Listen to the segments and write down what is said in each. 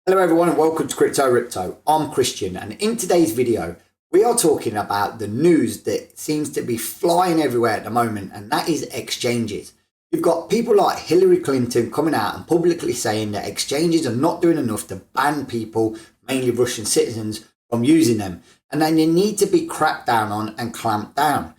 Hello everyone and welcome to Crypto Ripto. I'm Christian and in today's video we are talking about the news that seems to be flying everywhere at the moment, and that is exchanges. You've got people like Hillary Clinton coming out and publicly saying that exchanges are not doing enough to ban people, mainly Russian citizens, from using them, and then they need to be cracked down on and clamped down.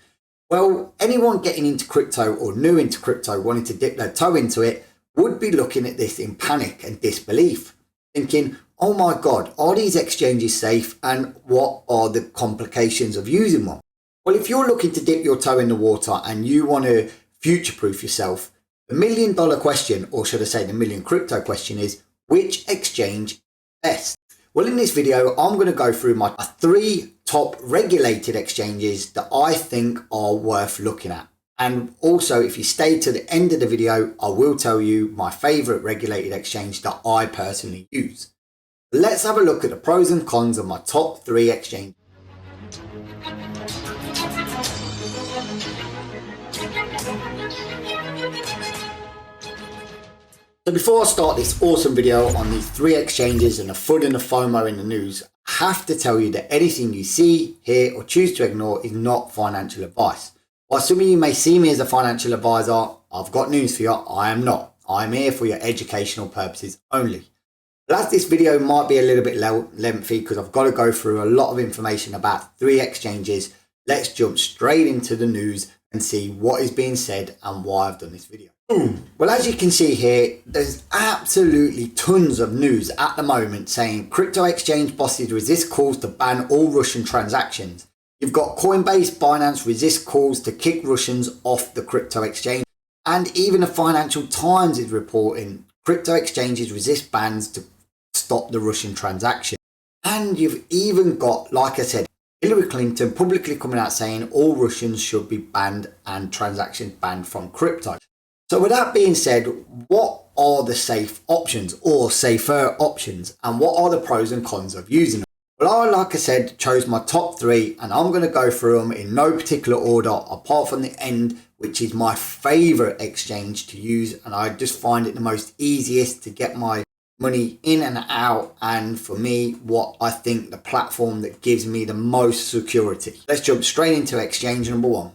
Well, anyone getting into crypto or new into crypto wanting to dip their toe into it would be looking at this in panic and disbelief, thinking, oh my God, are these exchanges safe and what are the complications of using one? Well, if you're looking to dip your toe in the water and you want to future-proof yourself, the $1 million question, or should I say the million crypto question, is which exchange is best? Well, in this video, I'm going to go through my 3 top regulated exchanges that I think are worth looking at. And also, if you stay to the end of the video, I will tell you my favorite regulated exchange that I personally use. Let's have a look at the pros and cons of my top 3 exchanges. So before I start this awesome video on these 3 exchanges and the FUD and the FOMO in the news, I have to tell you that anything you see, hear or choose to ignore is not financial advice. While some of you may see me as a financial advisor, I've got news for you, I am not. I'm here for your educational purposes only. But as this video might be a little bit lengthy because I've got to go through a lot of information about 3 exchanges, let's jump straight into the news and see what is being said and why I've done this video. Well, as you can see here, there's absolutely tons of news at the moment saying crypto exchange bosses resist calls to ban all Russian transactions. You've got Coinbase, Binance resist calls to kick Russians off the crypto exchange. And even the Financial Times is reporting crypto exchanges resist bans to stop the Russian transaction. And you've even got, like I said, Hillary Clinton publicly coming out saying all Russians should be banned and transactions banned from crypto. So with that being said, what are the safe options or safer options, and what are the pros and cons of using them? Well, I, like I said, chose my top 3 and I'm going to go through them in no particular order apart from the end, which is my favorite exchange to use. And I just find it the most easiest to get my money in and out. And for me, what I think the platform that gives me the most security. Let's jump straight into exchange number 1.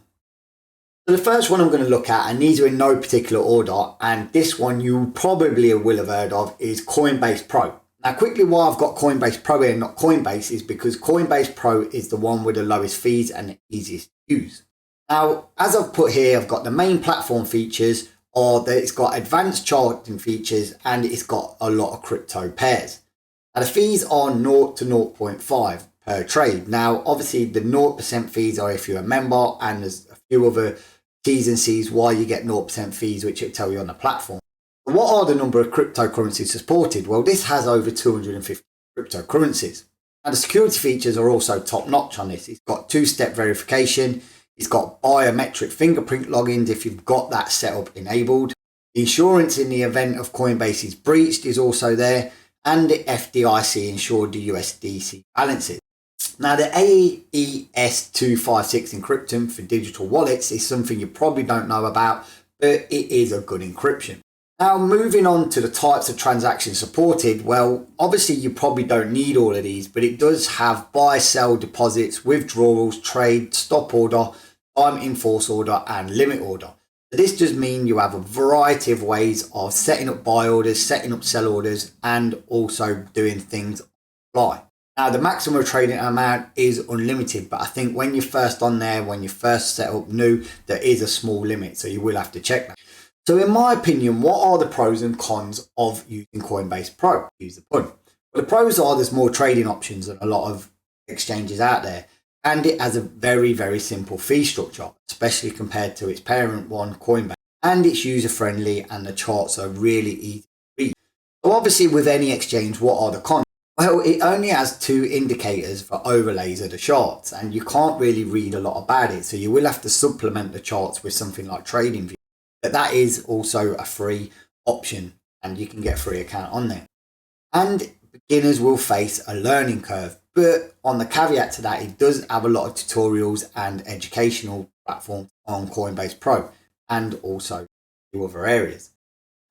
So the first one I'm going to look at, and these are in no particular order, and this one you probably will have heard of, is Coinbase Pro. Now quickly, why I've got Coinbase Pro here and not Coinbase is because Coinbase Pro is the one with the lowest fees and the easiest to use. Now, as I've put here, I've got the main platform features, or that it's got advanced charting features, and it's got a lot of crypto pairs. Now the fees are 0 to 0.5 per trade. Now, obviously the 0% fees are if you're a member, and there's a few other T's and C's why you get 0% fees, which it'll tell you on the platform. What are the number of cryptocurrencies supported? Well, this has over 250 cryptocurrencies. And the security features are also top notch on this. It's got 2-step verification. It's got biometric fingerprint logins if you've got that setup enabled. The insurance in the event of Coinbase is breached is also there. And the FDIC insured the USDC balances. Now, the AES-256 encryption for digital wallets is something you probably don't know about, but it is a good encryption. Now, moving on to the types of transactions supported, well, obviously you probably don't need all of these, but it does have buy, sell, deposits, withdrawals, trade, stop order, time in force order, and limit order. So this does mean you have a variety of ways of setting up buy orders, setting up sell orders, and also doing things on the fly. Now, the maximum trading amount is unlimited, but I think when you're first on there, when you first set up new, there is a small limit, so you will have to check that. So in my opinion, what are the pros and cons of using Coinbase Pro? Use the pun. Well, the pros are there's more trading options than a lot of exchanges out there, and it has a very, very simple fee structure, especially compared to its parent one, Coinbase, and it's user friendly and the charts are really easy to read. So obviously with any exchange, what are the cons? Well, it only has 2 indicators for overlays of the charts, and you can't really read a lot about it, so you will have to supplement the charts with something like TradingView. But that is also a free option and you can get a free account on there. And beginners will face a learning curve. But on the caveat to that, it does have a lot of tutorials and educational platforms on Coinbase Pro and also other areas.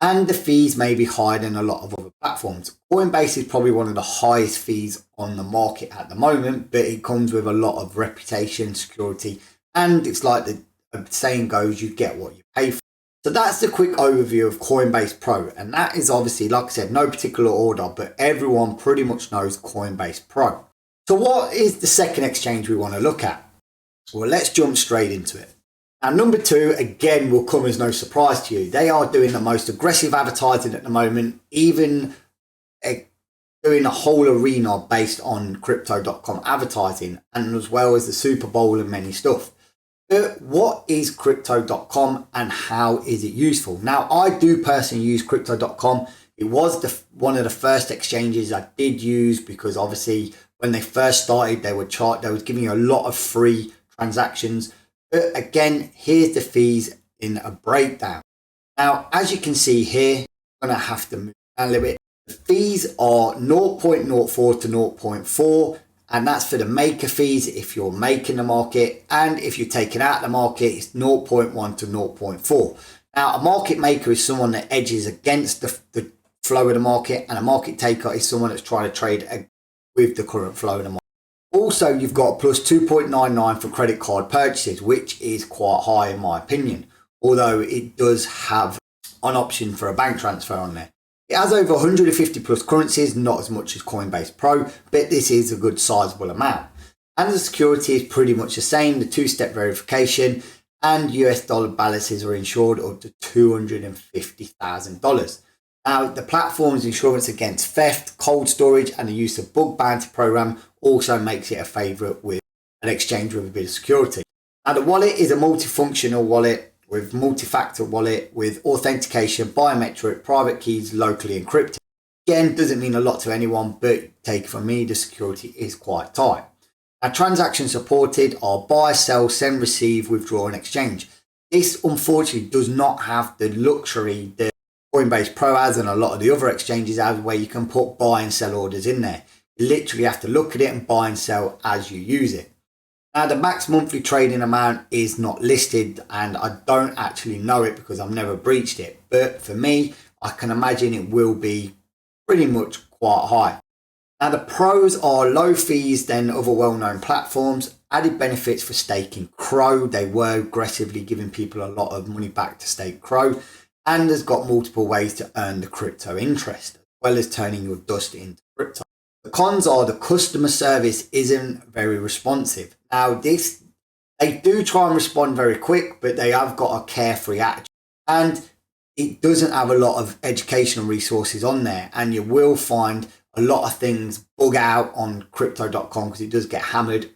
and the fees may be higher than a lot of other platforms. Coinbase is probably one of the highest fees on the market at the moment, but it comes with a lot of reputation, security, and it's like the saying goes, you get what you pay for. So that's the quick overview of Coinbase Pro, and that is obviously, like I said, no particular order, but everyone pretty much knows Coinbase Pro. So what is the second exchange we want to look at? Well, let's jump straight into it. Now, number two, again, will come as no surprise to you. They are doing the most aggressive advertising at the moment, even doing a whole arena based on Crypto.com advertising, and as well as the Super Bowl and many stuff. But what is Crypto.com and how is it useful? Now, I do personally use Crypto.com. It was one of the first exchanges I did use because obviously when they first started, they was giving you a lot of free transactions. But again, here's the fees in a breakdown. Now, as you can see here, I'm going to have to move down a little bit. The fees are 0.04 to 0.4, and that's for the maker fees if you're making the market. And if you're taking out the market, it's 0.1 to 0.4. Now, a market maker is someone that edges against the flow of the market, and a market taker is someone that's trying to trade with the current flow of the market. Also, you've got plus 2.99 for credit card purchases, which is quite high in my opinion, although it does have an option for a bank transfer on there. It has over 150 plus currencies, not as much as Coinbase Pro, but this is a good sizable amount. And the security is pretty much the same, the two-step verification, and US dollar balances are insured up to $250,000. Now, the platform's insurance against theft, cold storage, and the use of bug bounty program also makes it a favourite with an exchange with a bit of security. Now, the wallet is a multifunctional wallet with multi-factor wallet with authentication, biometric, private keys, locally encrypted. Again, doesn't mean a lot to anyone, but take it from me, the security is quite tight. Now, transactions supported are buy, sell, send, receive, withdraw, and exchange. This unfortunately does not have the luxury that Coinbase Pro has and a lot of the other exchanges have, where you can put buy and sell orders in there. You literally have to look at it and buy and sell as you use it. Now, the max monthly trading amount is not listed, and I don't actually know it because I've never breached it. But for me, I can imagine it will be pretty much quite high. Now, the pros are low fees than other well-known platforms, added benefits for staking Crow. They were aggressively giving people a lot of money back to stake Crow, and has got multiple ways to earn the crypto interest, as well as turning your dust into crypto. The cons are the customer service isn't very responsive. Now, they do try and respond very quick, but they have got a carefree attitude. And it doesn't have a lot of educational resources on there. And you will find a lot of things bug out on Crypto.com because it does get hammered.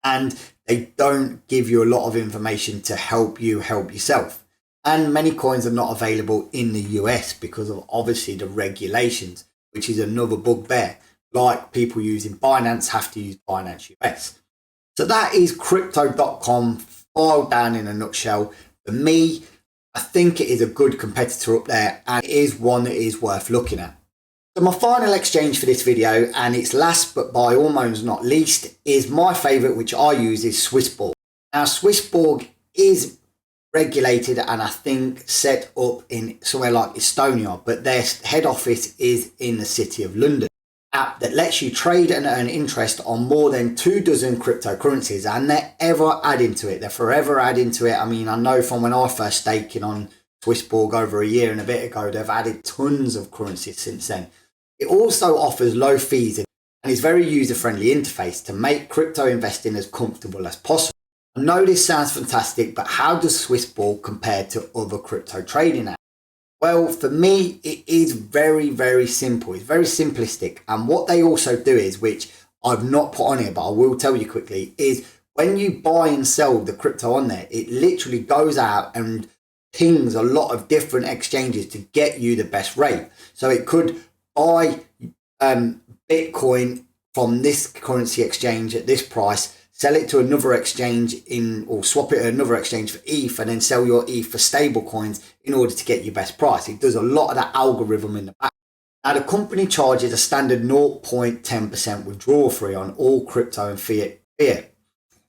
And they don't give you a lot of information to help you help yourself. And many coins are not available in the US because of obviously the regulations, which is another bugbear. Like people using Binance have to use Binance US. So that is Crypto.com filed down in a nutshell. For me, I think it is a good competitor up there, and it is one that is worth looking at. So my final exchange for this video, and it's last but by all means not least, is my favourite, which I use, is Swissborg. Now, Swissborg is regulated and I think set up in somewhere like Estonia, but their head office is in the city of London. App that lets you trade and earn interest on more than 24 cryptocurrencies, and they're ever adding to it. They're forever adding to it. I mean, I know from when I first staking on Swissborg over a year and a bit ago, they've added tons of currencies since then. It also offers low fees and is very user-friendly interface to make crypto investing as comfortable as possible. I know this sounds fantastic, but how does Swissborg compare to other crypto trading apps? Well, for me, it is very, very simple. It's very simplistic. And what they also do is, which I've not put on here, but I will tell you quickly, is when you buy and sell the crypto on there, it literally goes out and pings a lot of different exchanges to get you the best rate. So it could buy Bitcoin from this currency exchange at this price, sell it to another exchange or swap it to another exchange for ETH, and then sell your ETH for stable coins in order to get your best price. It does a lot of that algorithm in the back. Now, the company charges a standard 0.10% withdrawal fee on all crypto and fiat.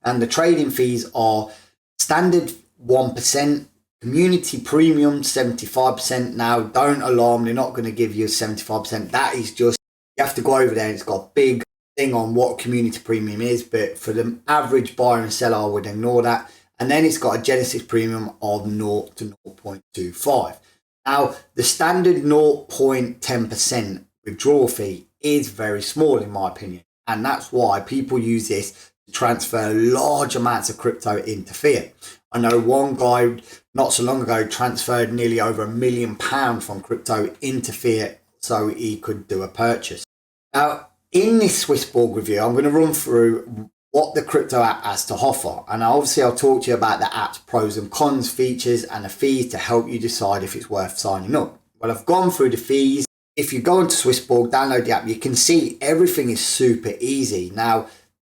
And the trading fees are standard 1%, Community premium 75%. Now, don't alarm, they're not going to give you 75%. That is just, you have to go over there and it's got a big thing on what community premium is, but for the average buyer and seller, I would ignore that. And then it's got a Genesis premium of 0 to 0.25. Now, the standard 0.10% withdrawal fee is very small in my opinion. And that's why people use this to transfer large amounts of crypto into fiat. I know one guy not so long ago transferred nearly over £1 million from crypto into fiat so he could do a purchase. Now, in this Swissborg review, I'm going to run through what the crypto app has to offer. And obviously I'll talk to you about the app's pros and cons, features and the fees to help you decide if it's worth signing up. Well, I've gone through the fees. If you go into Swissborg, download the app, you can see everything is super easy. Now,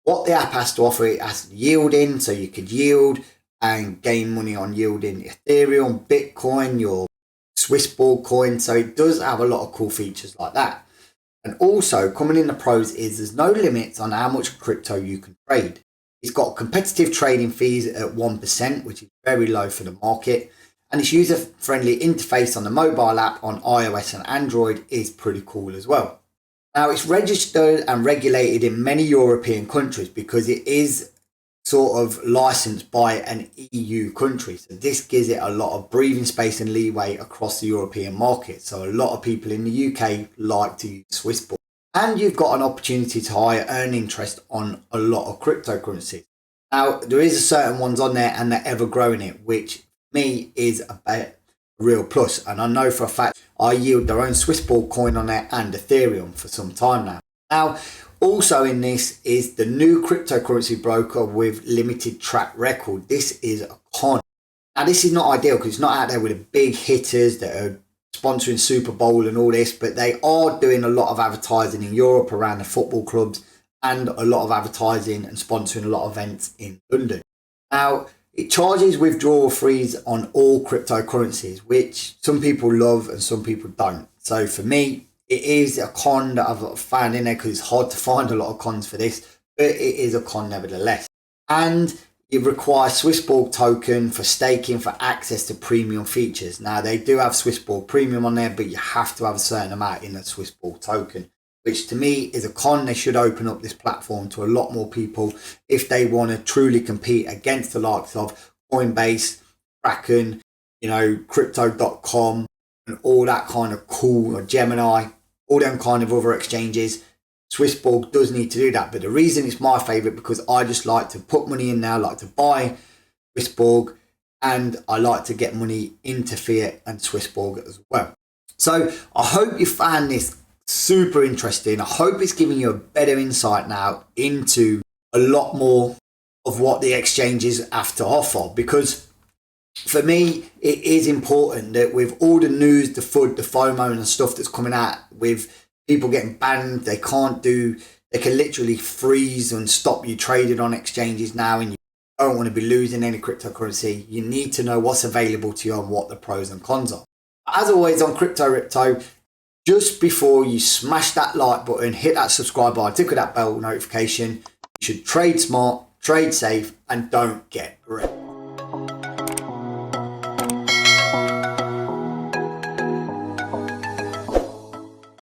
what the app has to offer, it has yielding, so you could yield and gain money on yielding Ethereum, Bitcoin, your Swissborg coin. So it does have a lot of cool features like that. And also coming in the pros is there's no limits on how much crypto you can trade. It's got competitive trading fees at 1%, which is very low for the market. And its user-friendly interface on the mobile app on iOS and Android is pretty cool as well. Now, it's registered and regulated in many European countries because it is sort of licensed by an EU country. So this gives it a lot of breathing space and leeway across the European market. So a lot of people in the UK like to use Swissborg. And you've got an opportunity to earn interest on a lot of cryptocurrencies. Now, there is a certain ones on there and they're ever growing it, which me is a real plus. And I know for a fact I yield their own Swissborg coin on there and Ethereum for some time now. Now, also in this is the new cryptocurrency broker with limited track record. This is a con. Now, this is not ideal because it's not out there with the big hitters that are sponsoring Super Bowl and all this, but they are doing a lot of advertising in Europe around the football clubs and a lot of advertising and sponsoring a lot of events in London. Now, it charges withdrawal fees on all cryptocurrencies, which some people love and some people don't. So for me, it is a con that I've found in there because it's hard to find a lot of cons for this, but it is a con nevertheless. And it requires Swissborg token for staking for access to premium features. Now, they do have Swissborg premium on there, but you have to have a certain amount in the Swissborg token, which to me is a con. They should open up this platform to a lot more people if they want to truly compete against the likes of Coinbase, Kraken, Crypto.com and all that kind of cool, or Gemini, all them kind of other exchanges. Swissborg does need to do that, but the reason it's my favorite because I just like to put money in there, I like to buy Swissborg, and I like to get money into fiat and Swissborg as well. So I hope you found this super interesting. I hope it's giving you a better insight now into a lot more of what the exchanges have to offer, because for me, it is important that with all the news, the FUD, the FOMO and the stuff that's coming out with people getting banned, they can literally freeze and stop you trading on exchanges now, and you don't want to be losing any cryptocurrency. You need to know what's available to you and what the pros and cons are. As always on Crypto Ripto, just before you smash that like button, hit that subscribe button, tickle that bell notification. You should trade smart, trade safe, and don't get wrecked.